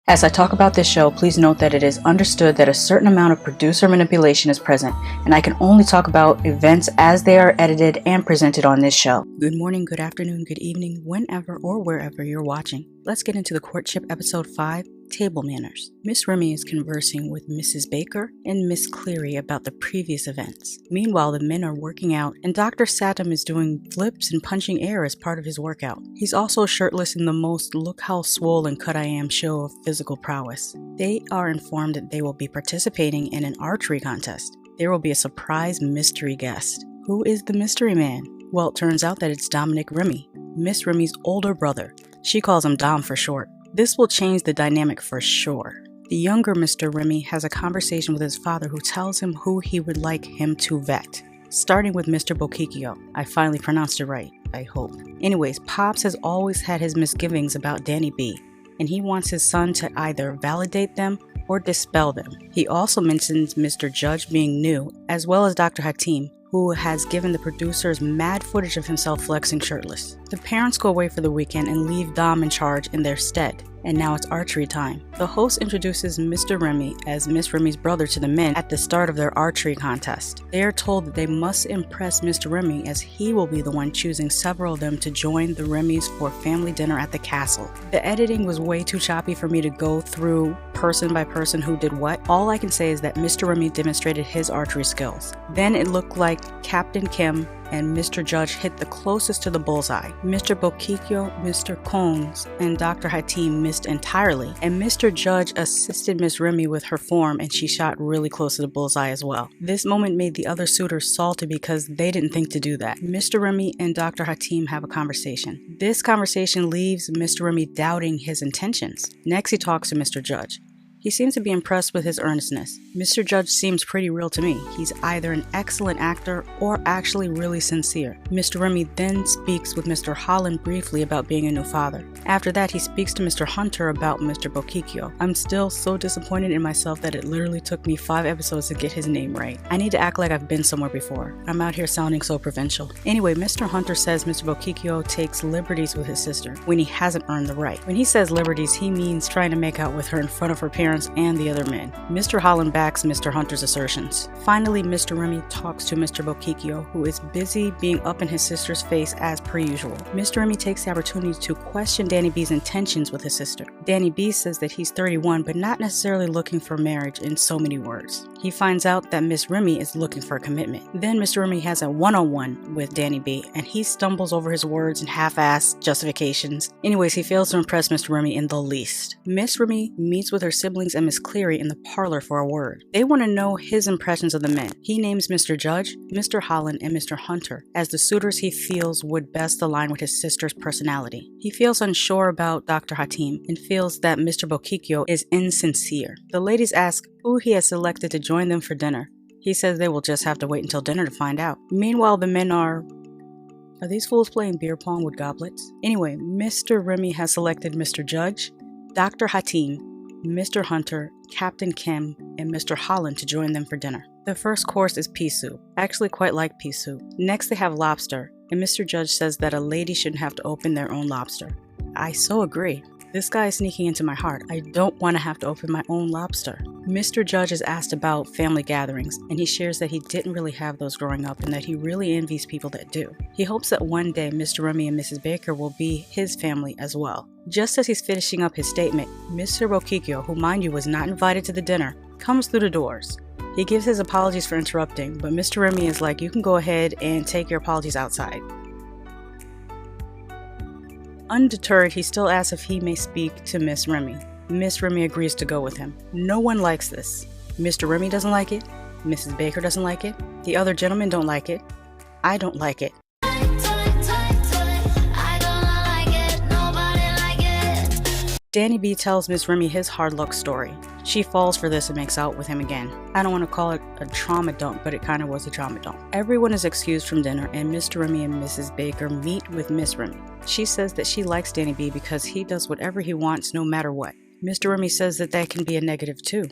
As I talk about this show, please note that it is understood that a certain amount of producer manipulation is present, and I can only talk about events as they are edited and presented on this show. Good morning, good afternoon, good evening, whenever or wherever you're watching. Let's get into the Courtship episode 5, Table Manners. Miss Remy is conversing with Mrs. Baker and Miss Cleary about the previous events. Meanwhile, the men are working out, and Dr. Satam is doing flips and punching air as part of his workout. He's also shirtless in the most look how swole and cut I am show of physical prowess. They are informed that they will be participating in an archery contest. There will be a surprise mystery guest. Who is the mystery man? Well, it turns out that it's Dominic Remy, Miss Remy's older brother. She calls him Dom for short. This will change the dynamic for sure. The younger Mr. Remy has a conversation with his father who tells him who he would like him to vet. Starting with Mr. Bokikio. I finally pronounced it right, I hope. Anyways, Pops has always had his misgivings about Danny B, and he wants his son to either validate them or dispel them. He also mentions Mr. Judge being new, as well as Dr. Hatim, who has given the producers mad footage of himself flexing shirtless. The parents go away for the weekend and leave Dom in charge in their stead. And now it's archery time. The host introduces Mr. Remy as Miss Remy's brother to the men at the start of their archery contest. They are told that they must impress Mr. Remy as he will be the one choosing several of them to join the Remys for family dinner at the castle. The editing was way too choppy for me to go through person by person who did what. All I can say is that Mr. Remy demonstrated his archery skills. Then it looked like Captain Kim and Mr. Judge hit the closest to the bullseye. Mr. Bokikio, Mr. Combs, and Dr. Hatim missed entirely, and Mr. Judge assisted Miss Remy with her form and she shot really close to the bullseye as well. This moment made the other suitors salty because they didn't think to do that. Mr. Remy and Dr. Hatim have a conversation. This conversation leaves Mr. Remy doubting his intentions. Next he talks to Mr. Judge. He seems to be impressed with his earnestness. Mr. Judge seems pretty real to me. He's either an excellent actor or actually really sincere. Mr. Remy then speaks with Mr. Holland briefly about being a new father. After that, he speaks to Mr. Hunter about Mr. Bokikio. I'm still so disappointed in myself that it literally took me 5 episodes to get his name right. I need to act like I've been somewhere before. I'm out here sounding so provincial. Anyway, Mr. Hunter says Mr. Bokikio takes liberties with his sister when he hasn't earned the right. When he says liberties, he means trying to make out with her in front of her parents and the other men. Mr. Holland backs Mr. Hunter's assertions. Finally, Mr. Remy talks to Mr. Bokikio, who is busy being up in his sister's face as per usual. Mr. Remy takes the opportunity to question Danny B's intentions with his sister. Danny B says that he's 31 but not necessarily looking for marriage in so many words. He finds out that Miss Remy is looking for a commitment. Then Mr. Remy has a one-on-one with Danny B and he stumbles over his words and half-assed justifications. Anyways, he fails to impress Mr. Remy in the least. Miss Remy meets with her siblings and Miss Cleary in the parlor for a word. They want to know his impressions of the men. He names Mr. Judge, Mr. Holland, and Mr. Hunter as the suitors he feels would best align with his sister's personality. He feels unsure about Dr. Hatim and feels that Mr. Bokikio is insincere. The ladies ask who he has selected to join them for dinner. He says they will just have to wait until dinner to find out. Meanwhile, the men are these fools playing beer pong with goblets? Anyway, Mr. Remy has selected Mr. Judge, Dr. Hatim, Mr. Hunter, Captain Kim, and Mr. Holland to join them for dinner. The first course is pea soup. I actually quite like pea soup. Next they have lobster, and Mr. Judge says that a lady shouldn't have to open their own lobster. I so agree. This guy is sneaking into my heart. I don't want to have to open my own lobster. Mr. Judge is asked about family gatherings, and he shares that he didn't really have those growing up and that he really envies people that do. He hopes that one day Mr. Remy and Mrs. Baker will be his family as well. Just as he's finishing up his statement, Mr. Bokikio, who mind you was not invited to the dinner, comes through the doors. He gives his apologies for interrupting, but Mr. Remy is like, you can go ahead and take your apologies outside. Undeterred, he still asks if he may speak to Miss Remy. Miss Remy agrees to go with him. No one likes this. Mr. Remy doesn't like it. Mrs. Baker doesn't like it. The other gentlemen don't like it. I don't like it. Danny B tells Miss Remy his hard luck story. She falls for this and makes out with him again. I don't want to call it a trauma dump, but it kind of was a trauma dump. Everyone is excused from dinner and Mr. Remy and Mrs. Baker meet with Miss Remy. She says that she likes Danny B because he does whatever he wants no matter what. Mr. Remy says that that can be a negative too.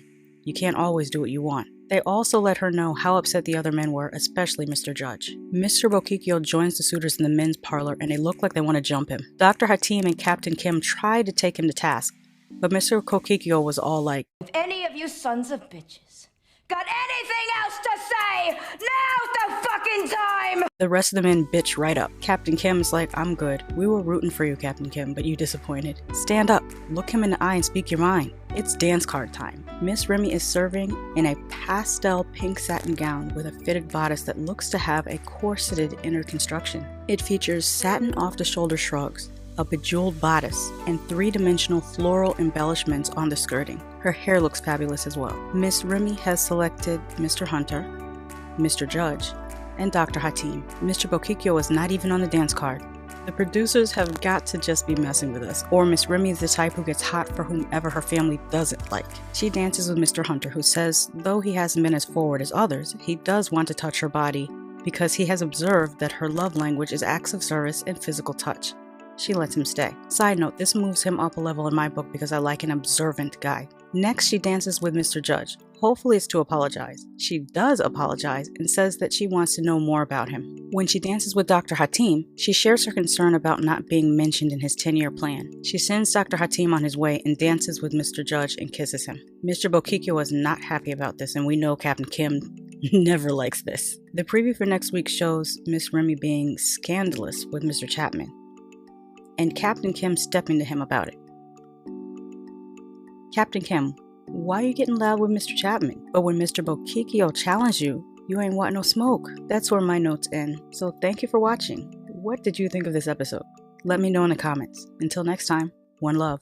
You can't always do what you want. They also let her know how upset the other men were, especially Mr. Judge. Mr. Bokikio joins the suitors in the men's parlor and they look like they want to jump him. Dr. Hatim and Captain Kim try to take him to task, But Mr. Kokikyo was all like, If any of you sons of bitches got anything else to say, now's the fucking time! The rest of the men bitch right up. Captain Kim is like, I'm good. We were rooting for you, Captain Kim, but you disappointed. Stand up, look him in the eye and speak your mind. It's dance card time. Miss Remy is serving in a pastel pink satin gown with a fitted bodice that looks to have a corseted inner construction. It features satin off-the-shoulder shrugs, a bejeweled bodice, and three-dimensional floral embellishments on the skirting. Her hair looks fabulous as well. Miss Remy has selected Mr. Hunter, Mr. Judge, and Dr. Hatim. Mr. Bokikyo is not even on the dance card. The producers have got to just be messing with us, or Miss Remy is the type who gets hot for whomever her family doesn't like. She dances with Mr. Hunter, who says though he hasn't been as forward as others, he does want to touch her body because he has observed that her love language is acts of service and physical touch. She lets him stay. Side note, this moves him up a level in my book because I like an observant guy. Next, she dances with Mr. Judge. Hopefully it's to apologize. She does apologize and says that she wants to know more about him. When she dances with Dr. Hatim, she shares her concern about not being mentioned in his 10-year plan. She sends Dr. Hatim on his way and dances with Mr. Judge and kisses him. Mr. Bokikyo is not happy about this, and we know Captain Kim never likes this. The preview for next week shows Miss Remy being scandalous with Mr. Chapman, and Captain Kim stepping to him about it. Captain Kim, why are you getting loud with Mr. Chapman? But when Mr. Bokikyo challenged you, you ain't want no smoke. That's where my notes end. So thank you for watching. What did you think of this episode? Let me know in the comments. Until next time, one love.